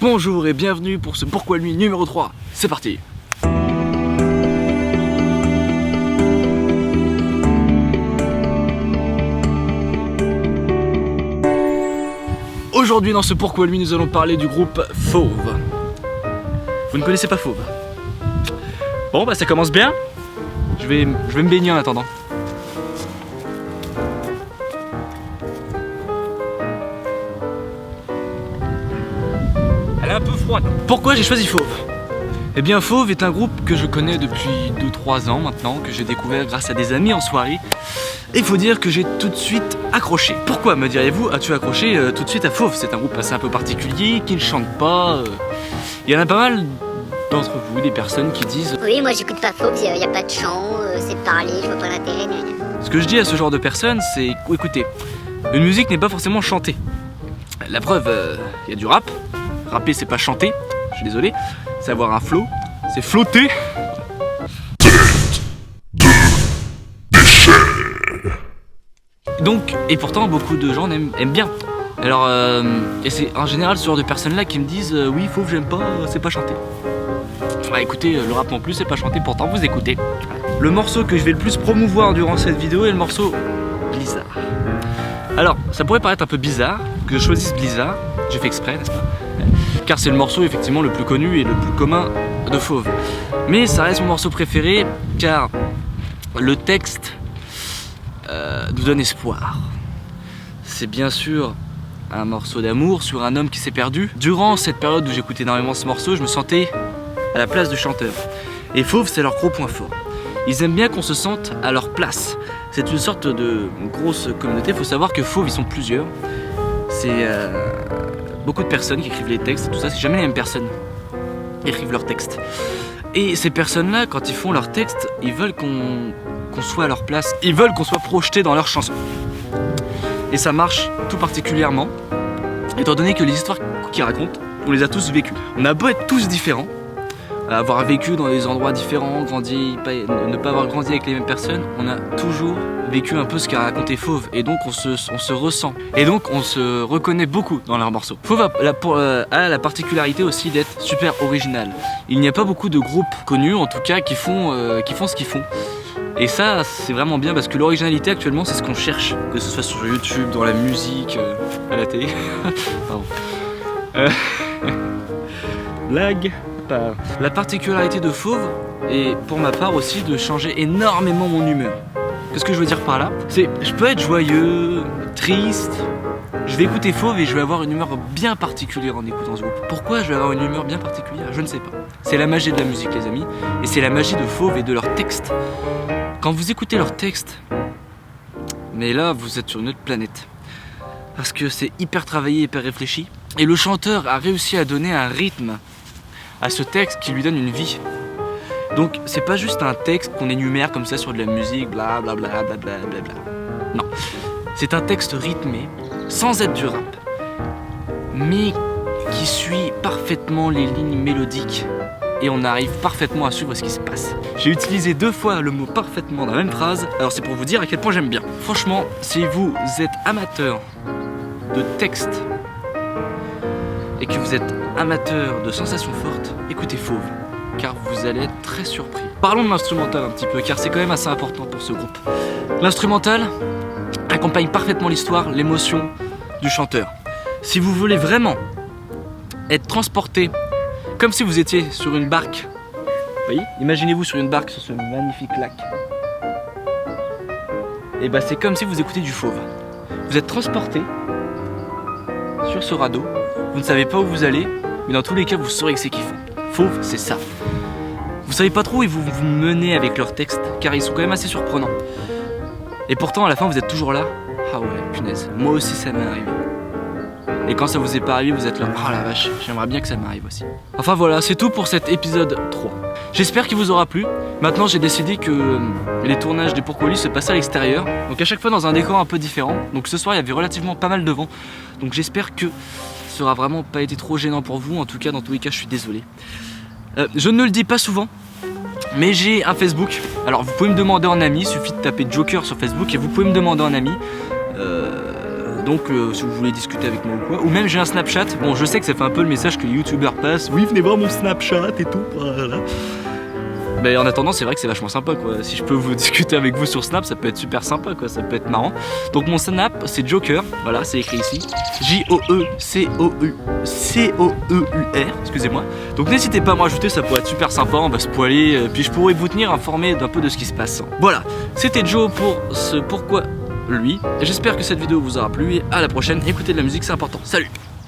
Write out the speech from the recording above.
Bonjour et bienvenue pour ce Pourquoi lui numéro 3. C'est parti. Aujourd'hui dans ce Pourquoi lui nous allons parler du groupe Fauve. Vous ne connaissez pas Fauve? Bon bah ça commence bien. Je vais me baigner en attendant. Elle est un peu froide. Pourquoi j'ai choisi Fauve? Eh bien Fauve est un groupe que je connais depuis 2-3 ans maintenant, que j'ai découvert grâce à des amis en soirée. Et il faut dire que j'ai tout de suite accroché. Pourquoi me diriez-vous, as-tu accroché tout de suite à Fauve? C'est un groupe assez un peu particulier, qui ne chante pas. Il y en a pas mal d'entre vous, des personnes qui disent oui, moi j'écoute pas Fauve, il n'y a pas de chant, c'est parler, je vois pas l'intérêt. Ce que je dis à ce genre de personnes, c'est écoutez, une musique n'est pas forcément chantée. La preuve, il y a du rap. Rapper, c'est pas chanter, je suis désolé. C'est avoir un flow, c'est flotter. Donc, et pourtant, beaucoup de gens aiment bien. Alors, et c'est en général ce genre de personnes-là qui me disent oui, Fauve, j'aime pas, c'est pas chanté. Bah écoutez, le rap non plus, c'est pas chanté, pourtant vous écoutez. Le morceau que je vais le plus promouvoir durant cette vidéo est le morceau Blizzard. Alors, ça pourrait paraître un peu bizarre que je choisisse Blizzard, j'ai fait exprès, n'est-ce pas? Car c'est le morceau effectivement le plus connu et le plus commun de Fauve. Mais ça reste mon morceau préféré car le texte nous donne espoir. C'est bien sûr un morceau d'amour sur un homme qui s'est perdu. Durant cette période où j'écoutais énormément ce morceau, je me sentais à la place du chanteur. Et Fauve, c'est leur gros point fort. Ils aiment bien qu'on se sente à leur place. C'est une sorte de grosse communauté. Il faut savoir que Fauve, ils sont plusieurs. C'est beaucoup de personnes qui écrivent les textes et tout ça. C'est jamais les mêmes personnes qui écrivent leurs textes. Et ces personnes-là, quand ils font leurs textes, ils veulent qu'on soit à leur place. Ils veulent qu'on soit projeté dans leurs chansons. Et ça marche tout particulièrement, étant donné que les histoires qu'ils racontent, on les a tous vécues. On a beau être tous différents, avoir vécu dans des endroits différents, ne pas avoir grandi avec les mêmes personnes, on a toujours vécu un peu ce qu'a raconté Fauve. Et donc on se ressent. Et donc on se reconnaît beaucoup dans leurs morceaux. Fauve a la particularité aussi d'être super original. Il n'y a pas beaucoup de groupes connus, en tout cas, qui font ce qu'ils font. Et ça, c'est vraiment bien parce que l'originalité actuellement, c'est ce qu'on cherche. Que ce soit sur YouTube, dans la musique, à la télé. Pardon. Lag. La particularité de Fauve est pour ma part aussi de changer énormément mon humeur. Qu'est-ce que je veux dire par là? C'est, je peux être joyeux, triste. Je vais écouter Fauve et je vais avoir une humeur bien particulière en écoutant ce groupe. Pourquoi je vais avoir une humeur bien particulière? Je ne sais pas. C'est la magie de la musique, les amis. Et c'est la magie de Fauve et de leurs textes. Quand vous écoutez leurs textes, mais là vous êtes sur une autre planète. Parce que c'est hyper travaillé, hyper réfléchi. Et le chanteur a réussi à donner un rythme à ce texte qui lui donne une vie. Donc c'est pas juste un texte qu'on énumère comme ça sur de la musique, bla bla bla bla bla bla bla. Non, c'est un texte rythmé, sans être du rap, mais qui suit parfaitement les lignes mélodiques et on arrive parfaitement à suivre ce qui se passe. J'ai utilisé 2 fois le mot parfaitement dans la même phrase, alors c'est pour vous dire à quel point j'aime bien. Franchement, si vous êtes amateur de texte et que vous êtes amateur de sensations fortes, écoutez Fauve, car vous allez être très surpris. Parlons de l'instrumental un petit peu, car c'est quand même assez important pour ce groupe. L'instrumental accompagne parfaitement l'histoire, l'émotion du chanteur. Si vous voulez vraiment être transporté, comme si vous étiez sur une barque, vous voyez, imaginez-vous sur une barque sur ce magnifique lac. Et bah c'est comme si vous écoutez du Fauve. Vous êtes transporté sur ce radeau, vous ne savez pas où vous allez, mais dans tous les cas vous saurez que c'est kiffant. Fauve, c'est ça. Vous savez pas trop où ils vous menez avec leurs textes, car ils sont quand même assez surprenants. Et pourtant à la fin vous êtes toujours là. Ah ouais, punaise, moi aussi ça m'est arrivé. Et quand ça vous est pas arrivé, vous êtes là, oh la vache, j'aimerais bien que ça m'arrive aussi. Enfin voilà, c'est tout pour cet épisode 3. J'espère qu'il vous aura plu. Maintenant j'ai décidé que les tournages des Pourquoi lui se passaient à l'extérieur. Donc à chaque fois dans un décor un peu différent. Donc ce soir il y avait relativement pas mal de vent. Donc j'espère que ça aura vraiment pas été trop gênant pour vous. En tout cas dans tous les cas je suis désolé. Je ne le dis pas souvent, mais j'ai un Facebook. Alors vous pouvez me demander en ami, il suffit de taper Joker sur Facebook et vous pouvez me demander en ami. Donc si vous voulez discuter avec moi ou quoi, ou même j'ai un Snapchat. Bon, je sais que ça fait un peu le message que les youtubeurs passent. Oui, venez voir mon Snapchat et tout. Voilà. Mais en attendant, c'est vrai que c'est vachement sympa quoi. Si je peux vous discuter avec vous sur Snap, ça peut être super sympa quoi, ça peut être marrant. Donc mon Snap, c'est Joker, voilà, c'est écrit ici. J-O-E-C-O-U-C-O-E-U-R, excusez-moi. Donc n'hésitez pas à me rajouter, ça pourrait être super sympa, on va se poiler, puis je pourrais vous tenir informé d'un peu de ce qui se passe. Voilà, c'était Joe pour ce pourquoi lui. J'espère que cette vidéo vous aura plu et à la prochaine. Écoutez de la musique, c'est important. Salut!